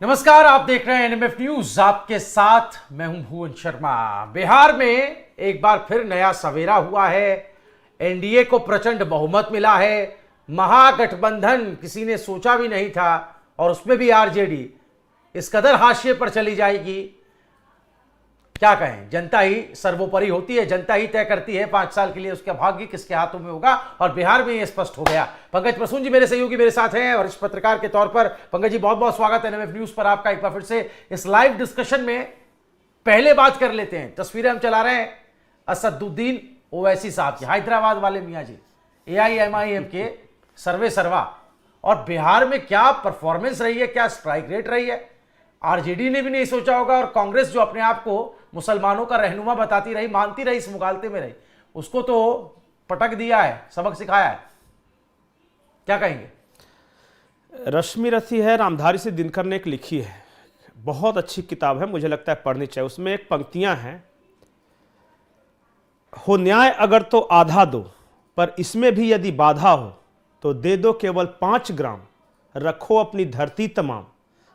नमस्कार, आप देख रहे हैं एनएमएफ न्यूज। आपके साथ मैं हूं भुवन शर्मा। बिहार में एक बार फिर नया सवेरा हुआ है। एनडीए को प्रचंड बहुमत मिला है। महागठबंधन किसी ने सोचा भी नहीं था, और उसमें भी आरजेडी इस कदर हाशिए पर चली जाएगी। क्या कहें, जनता ही सर्वोपरि होती है, जनता ही तय करती है 5 साल के लिए उसका भाग्य किसके हाथों में होगा, और बिहार में ये स्पष्ट हो गया। पंकज प्रसून जी मेरे सहयोगी मेरे साथ हैं, वरिष्ठ पत्रकार के तौर पर। पंकज जी, बहुत बहुत स्वागत है एनएमएफ न्यूज पर आपका एक बार फिर से इस लाइव डिस्कशन में। पहले बात कर लेते हैं, तस्वीरें हम चला रहे हैं असदुद्दीन ओवैसी साहब की, हैदराबाद वाले मियाँ जी, एआईएमआईएम के सर्वे सर्वा। और बिहार में क्या परफॉर्मेंस रही है, क्या स्ट्राइक रेट रही है, आरजेडी ने भी नहीं सोचा होगा। और कांग्रेस जो अपने आप को मुसलमानों का रहनुमा बताती रही, मानती रही, इस मुगालते में रही, उसको तो पटक दिया है, सबक सिखाया है। क्या कहेंगे? रश्मि रथी है, रामधारी से दिनकर ने एक लिखी है, बहुत अच्छी किताब है, मुझे लगता है पढ़नी चाहिए। उसमें एक पंक्तियां हैं, हो न्याय अगर तो आधा दो, पर इसमें भी यदि बाधा हो तो दे दो केवल 5 ग्राम, रखो अपनी धरती तमाम,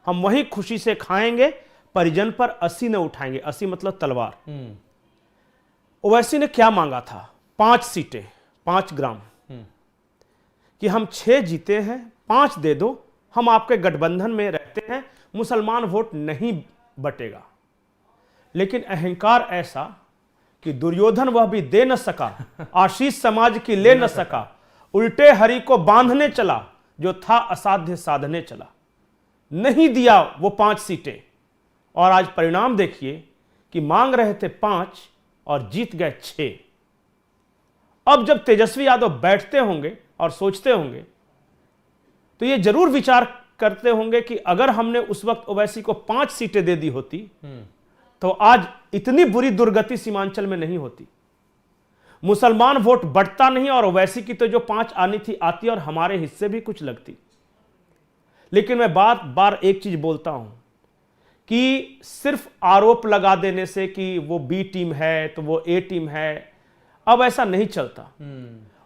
हम वही खुशी से खाएंगे, परिजन पर 80 न उठाएंगे। 80 मतलब तलवार। ओवैसी ने क्या मांगा था? 5 सीटें, 5 ग्राम, कि हम 6 जीते हैं, 5 दे दो, हम आपके गठबंधन में रहते हैं, मुसलमान वोट नहीं बटेगा। लेकिन अहंकार ऐसा कि दुर्योधन वह भी दे न सका, आशीष समाज की ले न सका, उल्टे हरि को बांधने चला, जो था असाध्य साधने चला। नहीं दिया वो 5 सीटें, और आज परिणाम देखिए कि मांग रहे थे 5 और जीत गए 6। अब जब तेजस्वी यादव बैठते होंगे और सोचते होंगे तो ये जरूर विचार करते होंगे कि अगर हमने उस वक्त ओवैसी को 5 सीटें दे दी होती तो आज इतनी बुरी दुर्गति सीमांचल में नहीं होती, मुसलमान वोट बढ़ता नहीं, और ओवैसी की तो जो 5 आनी थी आती, और हमारे हिस्से भी कुछ लगती। लेकिन मैं बार बार एक चीज बोलता हूं कि सिर्फ आरोप लगा देने से कि वो बी टीम है तो वो ए टीम है, अब ऐसा नहीं चलता।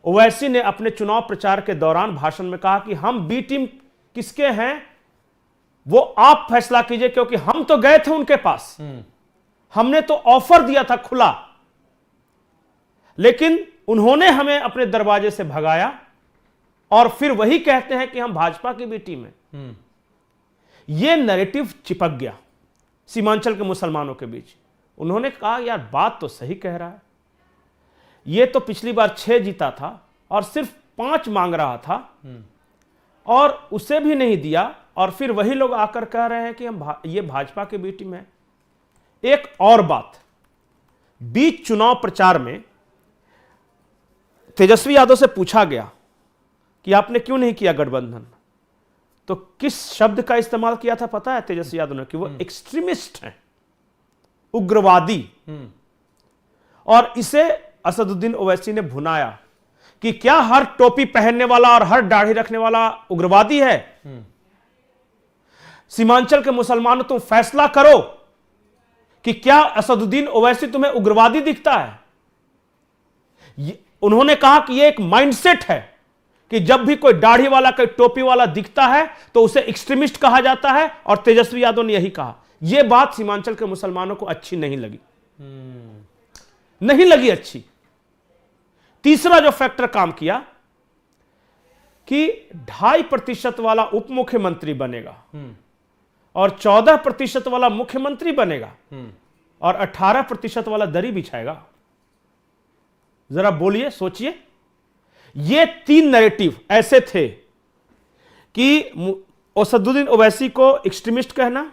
ओवैसी ने अपने चुनाव प्रचार के दौरान भाषण में कहा कि हम बी टीम किसके हैं वो आप फैसला कीजिए, क्योंकि हम तो गए थे उनके पास, हमने तो ऑफर दिया था खुला, लेकिन उन्होंने हमें अपने दरवाजे से भगाया, और फिर वही कहते हैं कि हम भाजपा की भी टीम है। यह नैरेटिव चिपक गया सीमांचल के मुसलमानों के बीच। उन्होंने कहा यार बात तो सही कह रहा है, यह तो पिछली बार 6 जीता था और सिर्फ 5 मांग रहा था, और उसे भी नहीं दिया, और फिर वही लोग आकर कह रहे हैं कि हम ये भाजपा की भी टीम है। एक और बात, बीच चुनाव प्रचार में तेजस्वी यादव से पूछा गया कि आपने क्यों नहीं किया गठबंधन, तो किस शब्द का इस्तेमाल किया था पता है तेजस्वी यादव ने? कि वो एक्सट्रीमिस्ट हैं, उग्रवादी। और इसे असदुद्दीन ओवैसी ने भुनाया कि क्या हर टोपी पहनने वाला और हर दाढ़ी रखने वाला उग्रवादी है? सीमांचल के मुसलमानों तुम फैसला करो कि क्या असदुद्दीन ओवैसी तुम्हें उग्रवादी दिखता है? उन्होंने कहा कि यह एक माइंडसेट है कि जब भी कोई दाढ़ी वाला कोई टोपी वाला दिखता है तो उसे एक्सट्रीमिस्ट कहा जाता है, और तेजस्वी यादव ने यही कहा। यह बात सीमांचल के मुसलमानों को अच्छी नहीं लगी, नहीं लगी अच्छी। तीसरा जो फैक्टर काम किया कि 2.5% वाला उप मुख्यमंत्री बनेगा, और 14% वाला मुख्यमंत्री बनेगा, और 18% वाला दरी बिछाएगा। जरा बोलिए, सोचिए। ये 3 नैरेटिव ऐसे थे कि असदुद्दीन ओवैसी को एक्सट्रीमिस्ट कहना,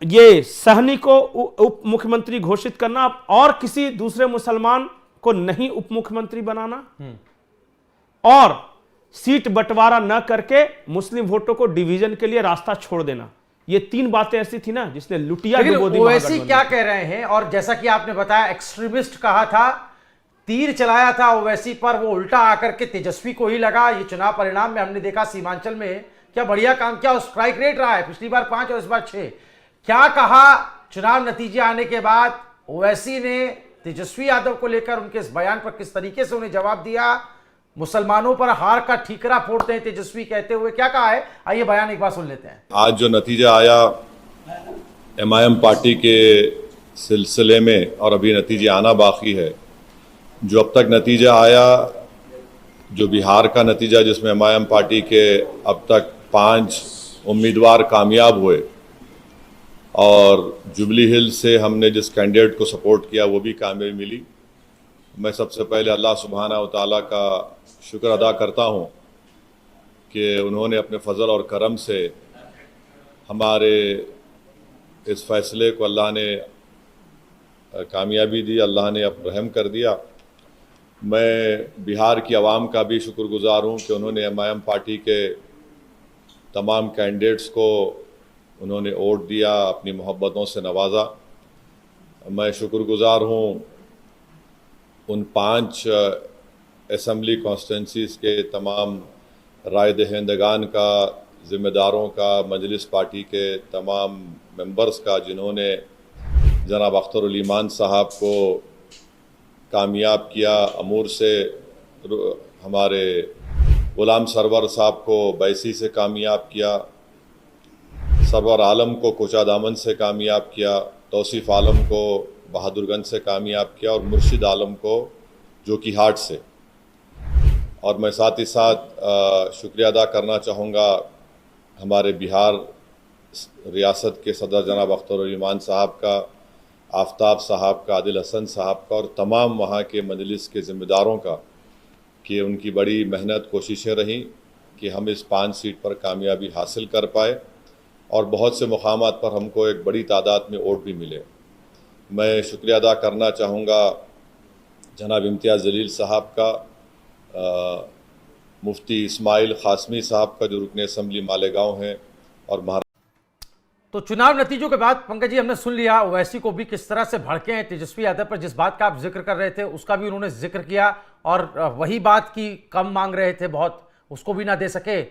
ये सहनी को उप मुख्यमंत्री घोषित करना, और किसी दूसरे मुसलमान को नहीं उप मुख्यमंत्री बनाना, और सीट बंटवारा न करके मुस्लिम वोटों को डिवीजन के लिए रास्ता छोड़ देना। ये 3 बातें ऐसी थी ना जिसने लुटिया डुबो दी। ओवैसी क्या कह रहे हैं, और जैसा कि आपने बताया एक्सट्रीमिस्ट कहा था, तीर चलाया था ओवैसी पर, वो उल्टा आकर के तेजस्वी को ही लगा। ये चुनाव परिणाम में हमने देखा सीमांचल में क्या बढ़िया काम किया, स्ट्राइक रेट रहा है, पिछली बार 5 और इस बार 6। क्या कहा चुनाव नतीजे आने के बाद ओवैसी ने तेजस्वी यादव को लेकर, उनके इस बयान पर किस तरीके से उन्हें जवाब दिया? मुसलमानों पर हार का ठीकरा फोड़ते हैं तेजस्वी कहते हुए, क्या कहा है, आइए बयान एक बार सुन लेते हैं। आज जो नतीजा आया एमआईएम पार्टी के सिलसिले में, और अभी नतीजे आना बाकी है, जो अब तक नतीजा आया, जो बिहार का नतीजा जिसमें एमआईएम पार्टी के अब तक 5 उम्मीदवार कामयाब हुए, और जुबली हिल से हमने जिस कैंडिडेट को सपोर्ट किया वो भी कामयाबी मिली। मैं सबसे पहले अल्लाह सुब्हाना व तआला का शुक्र अदा करता हूँ कि उन्होंने अपने फजल और करम से हमारे इस फैसले को अल्लाह ने कामयाबी दी, अल्लाह ने अब रहम कर दिया। मैं बिहार की आवाम का भी शुक्रगुजार हूँ कि उन्होंने एमआईएम पार्टी के तमाम कैंडिडेट्स को उन्होंने वोट दिया, अपनी मोहब्बतों से नवाजा। मैं शुक्रगुजार हूँ उन 5 असम्बली कॉन्स्टिट्यूंसीज़ के तमाम राय दहिंदगान का, ज़िम्मेदारों का, मजलिस पार्टी के तमाम मेंबर्स का, जिन्होंने जनाब अख्तर उल ईमान साहब को कामयाब किया, अमूर से हमारे गुलाम सरवर साहब को बैसी से कामयाब किया, सरवर आलम को कोचादामन से कामयाब किया, तौसीफ़ आलम को बहादुरगंज से कामयाब किया, और मुर्शिद आलम को जोकीहाट से। और मैं साथ ही साथ शुक्रिया अदा करना चाहूँगा हमारे बिहार रियासत के सदर जनाब अख्तर उल ईमान साहब का, आफ्ताब साहब का, आदिल हसन साहब का, और तमाम वहाँ के मजलिस के ज़िम्मेदारों का, कि उनकी बड़ी मेहनत कोशिशें रहीं कि हम इस 5 सीट पर कामयाबी हासिल कर पाए, और बहुत से मुकामात पर हमको एक बड़ी तादाद में वोट भी मिले। मैं शुक्रिया अदा करना चाहूँगा जनाब इम्तियाज़ जलील साहब का, मुफ्ती इस्माइल क़ासमी साहब का, जो रुकन असम्बली मालेगांव हैं, और तो चुनाव नतीजों के बाद पंकज जी हमने सुन लिया ओवैसी को भी किस तरह से भड़के हैं तेजस्वी यादव पर। जिस बात का आप जिक्र कर रहे थे उसका भी उन्होंने जिक्र किया, और वही बात की कम मांग रहे थे बहुत, उसको भी ना दे सके,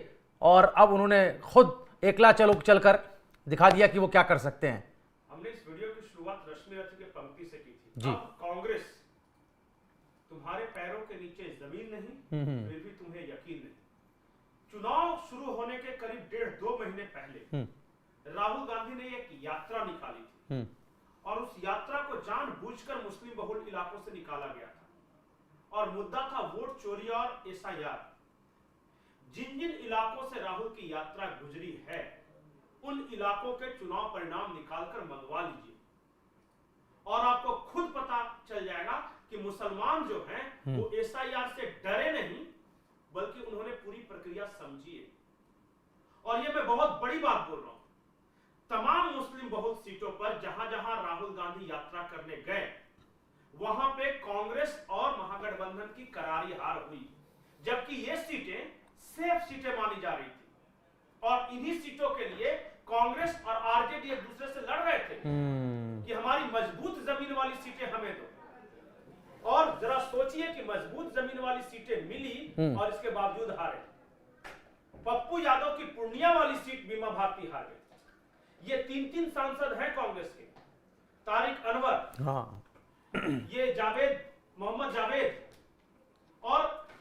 और अब उन्होंने खुद एकला चलकर दिखा दिया कि वो क्या कर सकते हैं। हमने इस वीडियो की शुरुआत रश्मि रथ की पंक्ति से की थी जी। अब कांग्रेस तुम्हारे पैरों के नीचे जमीन नहीं, फिर भी तुम्हें यकीन नहीं। चुनाव शुरू होने के करीब 1.5-2 महीने पहले राहुल गांधी ने एक यात्रा निकाली थी, और उस यात्रा को जानबूझकर मुस्लिम बहुल इलाकों से निकाला गया था, और मुद्दा था वोट चोरी और एसआईआर। जिन जिन इलाकों से राहुल की यात्रा गुजरी है उन इलाकों के चुनाव परिणाम निकालकर मंगवा लीजिए, और आपको खुद पता चल जाएगा कि मुसलमान जो हैं वो एसआईआर से डरे नहीं, बल्कि उन्होंने पूरी प्रक्रिया समझी है। और ये मैं बहुत बड़ी बात बोल रहा हूं, तमाम मुस्लिम बहुल सीटों पर जहां जहां राहुल गांधी यात्रा करने गए वहां पे कांग्रेस और महागठबंधन की करारी हार हुई, जबकि ये सीटें सेफ सीटें मानी जा रही थी, और इन्हीं सीटों के लिए कांग्रेस और आरजेडी एक दूसरे से लड़ रहे थे कि हमारी मजबूत जमीन वाली सीटें हमें दो। और जरा सोचिए कि मजबूत जमीन वाली सीटें मिली और इसके बावजूद हारे। पप्पू यादव की पूर्णिया वाली सीट बीमा भारती हार गई। ये 3 सांसद हैं कांग्रेस के, तारिक अनवर, ये जावेद, मोहम्मद जावेद, और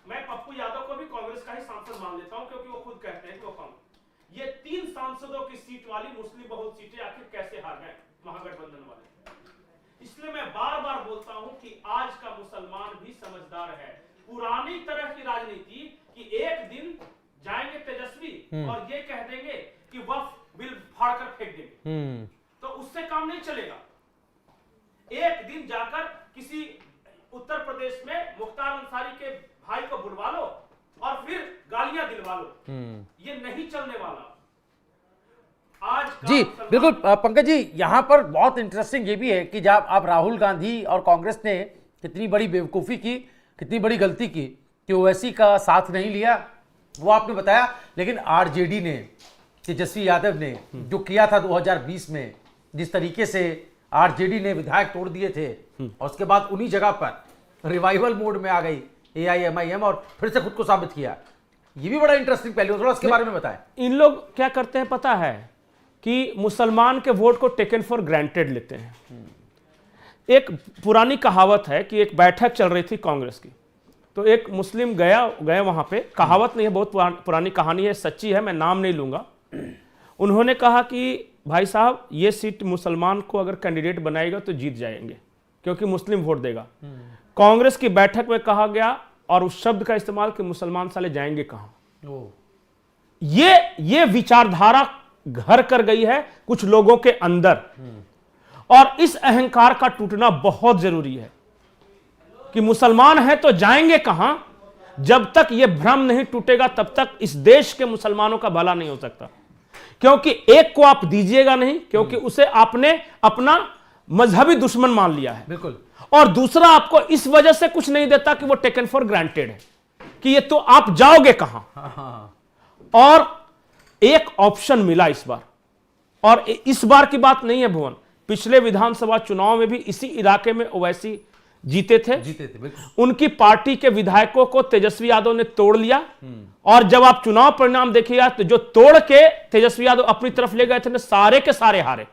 मैं पप्पू यादव को भी कांग्रेस का ही सांसद मान लेता हूं क्योंकि वो खुद कहते हैं कि वो कांग्रेस। ये 3 सांसदों की सीट वाली मुस्लिम बहुल सीटें आखिर कैसे हार गए महागठबंधन वाले? इसलिए मैं बार बार बोलता हूं कि आज का मुसलमान भी समझदार है। पुरानी तरह की राजनीति कि एक दिन जाएंगे तेजस्वी और ये कह देंगे कि वक्फ बिल फाड़कर फेंक देंगे, तो उससे काम नहीं चलेगा। एक दिन जाकर किसी उत्तर प्रदेश में मुख्तार अंसारी के भाई को बुलवा लो और फिर गालियां दिलवा लो, ये नहीं चलने वाला। आज जी बिल्कुल पंकज जी, यहां पर बहुत इंटरेस्टिंग ये भी है कि जब आप राहुल गांधी और कांग्रेस ने कितनी बड़ी बेवकूफ़ी की, कितनी बड़ी गलती की कि ओवैसी का साथ नहीं लिया, वो आपने बताया, लेकिन आरजेडी ने, तेजस्वी यादव ने जो किया था 2020 में, जिस तरीके से आरजेडी ने विधायक तोड़ दिए थे, और उसके बाद उन्हीं जगह पर रिवाइवल मोड में आ गई एआईएमआईएम और फिर से खुद को साबित किया, ये भी बड़ा इंटरेस्टिंग पहलू है, थोड़ा इसके बारे में बताएं। इन लोग क्या करते हैं पता है कि मुसलमान के वोट को टेकन फॉर ग्रांटेड लेते हैं। एक पुरानी कहावत है कि एक बैठक चल रही थी कांग्रेस की, तो एक मुस्लिम गए वहां पे, कहावत नहीं है, बहुत पुरानी कहानी है, सच्ची है, मैं नाम नहीं लूंगा। उन्होंने कहा कि भाई साहब ये सीट मुसलमान को अगर कैंडिडेट बनाएगा तो जीत जाएंगे, क्योंकि मुस्लिम वोट देगा। कांग्रेस की बैठक में कहा गया और उस शब्द का इस्तेमाल कि मुसलमान साले जाएंगे कहां। ये विचारधारा घर कर गई है कुछ लोगों के अंदर, और इस अहंकार का टूटना बहुत जरूरी है कि मुसलमान है तो जाएंगे कहां। जब तक यह भ्रम नहीं टूटेगा तब तक इस देश के मुसलमानों का भला नहीं हो सकता, क्योंकि एक को आप दीजिएगा नहीं, क्योंकि उसे आपने अपना मजहबी दुश्मन मान लिया है। बिल्कुल। और दूसरा आपको इस वजह से कुछ नहीं देता कि वो टेकन फॉर ग्रांटेड है कि ये तो आप जाओगे कहां। और एक ऑप्शन मिला इस बार, और इस बार की बात नहीं है भुवन, पिछले विधानसभा चुनाव में भी इसी इलाके में ओवैसी जीते थे बिल्कुल। उनकी पार्टी के विधायकों को तेजस्वी यादव ने तोड़ लिया, और जब आप चुनाव परिणाम देखिएगा तो जो तोड़ के तेजस्वी यादव अपनी तरफ ले गए थे सारे के सारे हारे।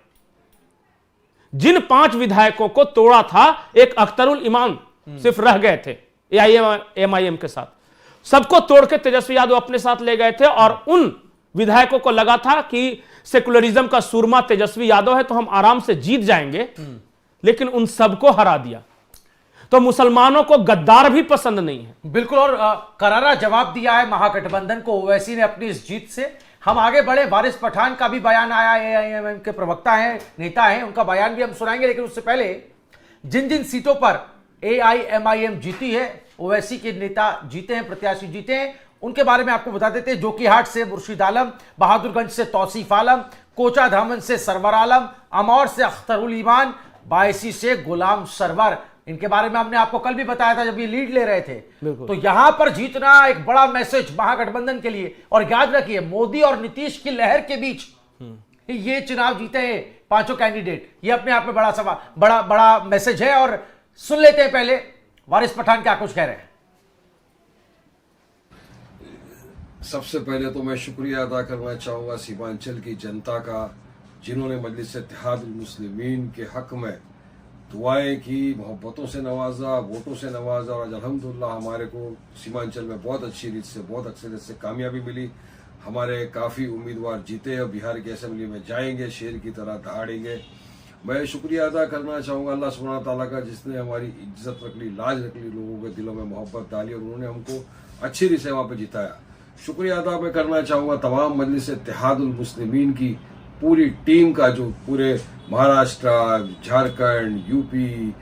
जिन 5 विधायकों को तोड़ा था, एक अख्तरुल इमान सिर्फ रह गए थे एआईएम के साथ, सबको तोड़ के तेजस्वी यादव अपने साथ ले गए थे। और उन विधायकों को लगा था कि सेकुलरिज्म का सूरमा तेजस्वी यादव है तो हम आराम से जीत जाएंगे, लेकिन उन सबको हरा दिया। तो मुसलमानों को गद्दार भी पसंद नहीं है। बिल्कुल, और करारा जवाब दिया है महागठबंधन को ओवैसी ने अपनी इस जीत से। हम आगे बढ़े, वारिस पठान का भी बयान आया, एआईएम के प्रवक्ता हैं, नेता हैं, उनका बयान भी हम सुनाएंगे। लेकिन उससे पहले जिन जिन सीटों पर एआईएमआईएम जीती है, ओवैसी के नेता जीते हैं, प्रत्याशी जीते हैं, उनके बारे में आपको बता देते हैं। जोकीहाट से मुर्शिद आलम, बहादुरगंज से तौसीफ आलम, कोचा धामन से सरवर आलम, अमौर से अख्तरुल ईमान, बायसी से गुलाम सरवर। इनके बारे में हमने आपको कल भी बताया था जब ये लीड ले रहे थे। तो यहां पर जीतना एक बड़ा मैसेज महागठबंधन के लिए। और याद रखिए, मोदी और नीतीश की लहर के बीच ये चुनाव जीते हैं 5 कैंडिडेट, ये अपने आप में बड़ा मैसेज है। और सुन लेते हैं पहले वारिस पठान क्या कुछ कह रहे हैं। सबसे पहले तो मैं शुक्रिया अदा करना चाहूँगा सीमांचल की जनता का, जिन्होंने मजलिस इत्तेहादुल मुस्लिमीन के हक में दुआएं की, मोहब्बतों से नवाजा, वोटों से नवाजा, और अल्हम्दुलिल्लाह हमारे को सीमांचल में बहुत अच्छी रीत से, बहुत अक्सरियत से कामयाबी मिली। हमारे काफ़ी उम्मीदवार जीते और बिहार की असेंबली में जाएंगे, शेर की तरह दहाड़ेंगे। मैं शुक्रिया अदा करना चाहूँगा अल्लाह सुब्हानहू तआला का, जिसने हमारी इज्जत रख ली, लाज रख ली, लोगों के दिलों में मोहब्बत डाली और उन्होंने हमको अच्छी रीत से वहाँ पर जिताया। शुक्रिया अदा मैं करना चाहूँगा तमाम मजलिस इत्तेहादुल मुस्लिमीन की पूरी टीम का, जो पूरे महाराष्ट्र, झारखंड, यूपी,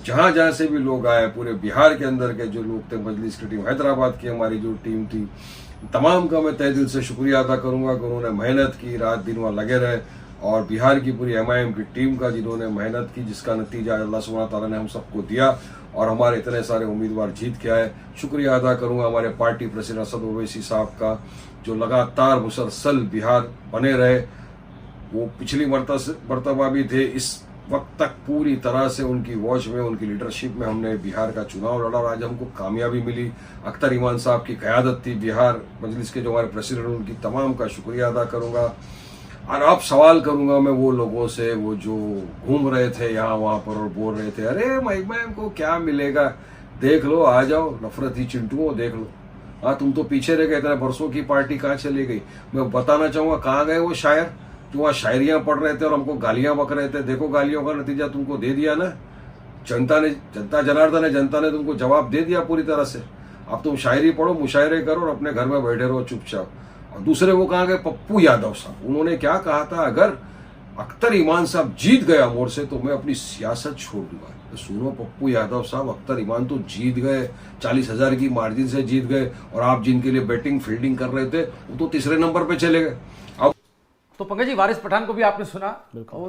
जहाँ जहाँ से भी लोग आए, पूरे बिहार के अंदर के जो लोग थे, मजलिस की टीम, हैदराबाद की हमारी जो टीम थी, तमाम का मैं तहे दिल से शुक्रिया अदा करूँगा कि उन्होंने मेहनत की, रात दिन वहाँ लगे रहे। और बिहार की पूरी एमआईएम की टीम का, जिन्होंने मेहनत की, जिसका नतीजा अल्लाह सुब्हानहू तआला ने हम सबको दिया और हमारे इतने सारे उम्मीदवार जीत के आए। शुक्रिया अदा करूँगा हमारे पार्टी प्रेसिडेंट असद ओवैसी साहब का, जो लगातार मुसलसल बिहार बने रहे। वो पिछली मरतबा भी थे, इस वक्त तक पूरी तरह से उनकी वॉच में, उनकी लीडरशिप में हमने बिहार का चुनाव लड़ा और आज हमको कामयाबी मिली। अख्तर ईमान साहब की क़यादत थी, बिहार मजलिस के जो हमारे प्रेसिडेंट, उनकी तमाम का शुक्रिया अदा करूँगा। और अब सवाल करूँगा मैं वो लोगों से, वो जो घूम रहे थे यहाँ वहाँ पर और बोल रहे थे अरे मैम को क्या मिलेगा, देख लो, आ जाओ, नफरती चिंटुओं, देख लो। हाँ, तुम तो पीछे रह गए, इतने बरसों की पार्टी कहाँ चली गई। मैं बताना चाहूँगा कहाँ गए वो शायर जो वहाँ शायरियाँ पढ़ रहे थे और हमको गालियाँ बक रहे थे। देखो गालियों का नतीजा तुमको दे दिया ना, जनता जनार्दन है, जनता ने तुमको जवाब दे दिया पूरी तरह से। अब तुम शायरी पढ़ो, मुशायरे करो और अपने घर में बैठे रहो चुपचाप। और दूसरे वो कहाँ गए, पप्पू यादव साहब, उन्होंने क्या कहा था, अगर अख्तर ईमान साहब जीत गया मोर से तो मैं अपनी सियासत छोड़ दूंगा। तो सुनो पप्पू यादव साहब, अख्तर ईमान तो जीत गए, 40,000 की मार्जिन से जीत गए, और आप जिनके लिए बैटिंग फील्डिंग कर रहे थे वो तो तीसरे नंबर पे चले गए। अब तो पंकज जी, वारिस पठान को भी आपने सुना,